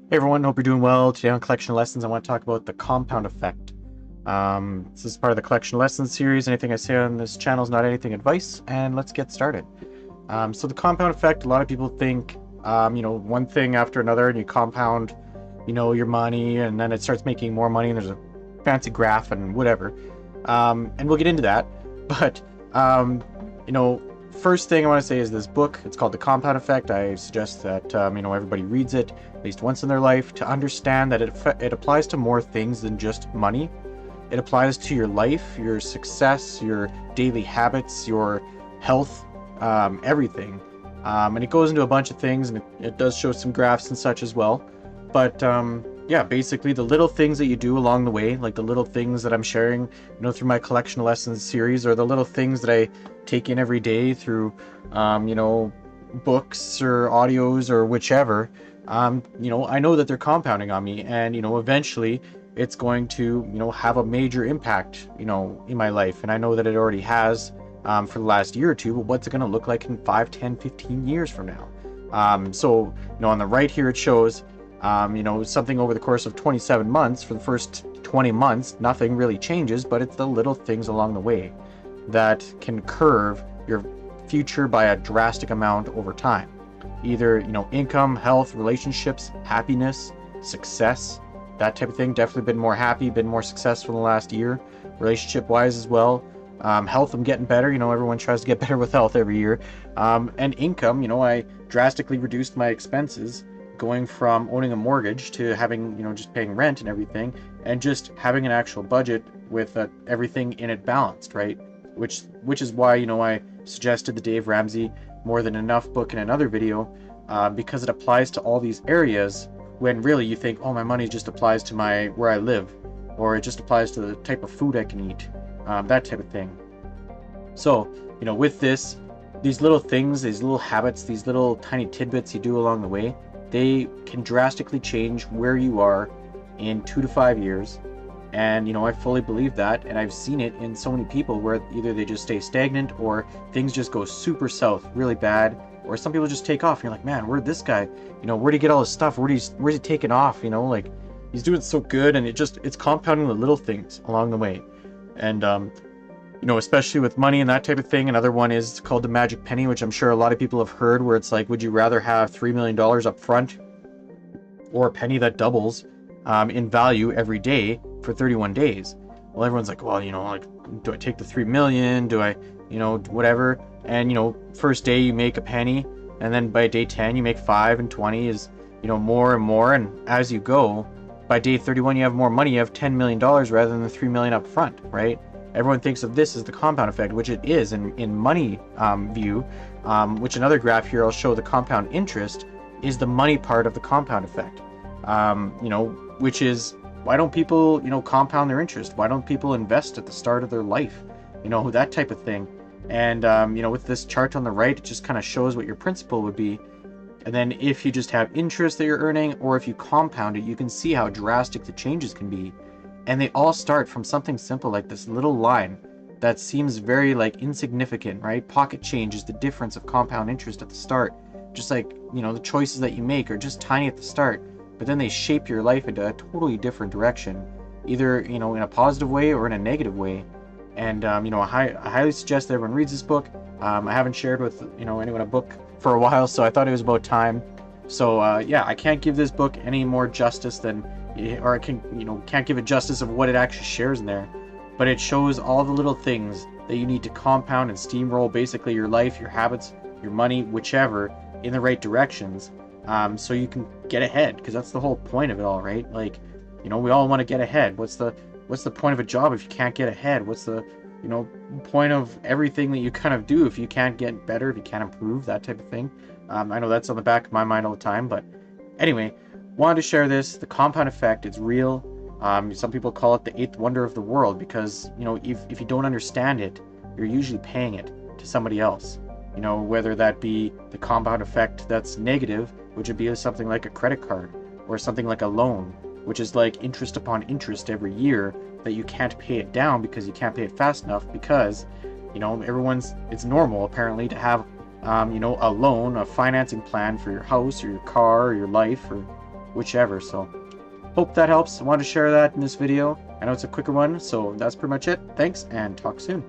Hey everyone, hope you're doing well. Today on Collection of Lessons, I want to talk about the compound effect. This is part of the Collection of Lessons series. Anything I say on this channel is not anything advice, and let's get started. So the compound effect, a lot of people think, one thing after another, and you compound, your money, and then it starts making more money, and there's a fancy graph and whatever. And we'll get into that. But, um, you know, first thing I want to say is this book. It's called The Compound Effect. I suggest that, everybody reads it at least once in their life to understand that it applies to more things than just money. It applies to your life, your success, your daily habits, your health, everything. And it goes into a bunch of things, and it does show some graphs and such as well. But yeah, basically the little things that you do along the way, like the little things that I'm sharing, through my Collection of Lessons series, or the little things that I take in every day through, books or audios or whichever. I know that they're compounding on me, and eventually it's going to, have a major impact, in my life, and I know that it already has. For the last year or two, but what's it going to look like in 5, 10, 15 years from now? So, on the right here, it shows, something over the course of 27 months. For the first 20 months, nothing really changes, but it's the little things along the way that can curve your future by a drastic amount over time. Either, income, health, relationships, happiness, success, that type of thing. Definitely been more happy, been more successful in the last year, relationship wise as well. Health, I'm getting better. Everyone tries to get better with health every year. And income, I drastically reduced my expenses, going from owning a mortgage to having, just paying rent and everything, and just having an actual budget with everything in it balanced, right? Which is why, I suggested the Dave Ramsey More Than Enough book in another video, because it applies to all these areas, when really you think, oh, my money just applies to where I live, or it just applies to the type of food I can eat. That type of thing. So, with these little things, these little habits, these little tiny tidbits you do along the way, they can drastically change where you are in 2 to 5 years. And, I fully believe that, and I've seen it in so many people where either they just stay stagnant or things just go super south, really bad, or some people just take off. And you're like, man, where'd this guy, where'd he get all his stuff? Where's he taking off? Like, he's doing so good, and it's compounding the little things along the way. And especially with money and that type of thing. Another one is called the magic penny, which I'm sure a lot of people have heard, where it's like, would you rather have $3 million up front, or a penny that doubles in value every day for 31 days? Well, everyone's like, well, like, do I take the 3 million? Do I, whatever? And, first day you make a penny, and then by day 10 you make 5, and 20 is, more and more. And as you go, by day 31 you have more money. You have $10 million rather than the 3 million up front, right? Everyone thinks of this as the compound effect, which it is in money view, which another graph here I'll show. The compound interest is the money part of the compound effect, which is, why don't people, compound their interest? Why don't people invest at the start of their life? That type of thing. And, with this chart on the right, it just kind of shows what your principal would be. And then if you just have interest that you're earning, or if you compound it, you can see how drastic the changes can be. And they all start from something simple like this little line that seems very insignificant, right? Pocket change is the difference of compound interest at the start. Just like, the choices that you make are just tiny at the start, but then they shape your life into a totally different direction, either, in a positive way or in a negative way. And, I highly suggest that everyone reads this book. I haven't shared with, anyone a book for a while, so I thought it was about time. So, yeah, I can't give this book any more justice than, or I can't give it justice of what it actually shares in there, but it shows all the little things that you need to compound and steamroll basically your life, your habits, your money, whichever, in the right directions, so you can get ahead, because that's the whole point of it all, right? Like, we all want to get ahead. What's the point of a job if you can't get ahead? What's the point of everything that you kind of do if you can't get better, if you can't improve, that type of thing? I know that's on the back of my mind all the time, but anyway, wanted to share this. The compound effect, it's real. Some people call it the eighth wonder of the world, because if you don't understand it, you're usually paying it to somebody else. Whether that be the compound effect that's negative, which would be something like a credit card, or something like a loan, which is like interest upon interest every year that you can't pay it down because you can't pay it fast enough, because it's normal apparently to have a loan, a financing plan for your house or your car or your life or whichever. So hope that helps. I wanted to share that in this video. I know it's a quicker one, so that's pretty much it. Thanks, and talk soon.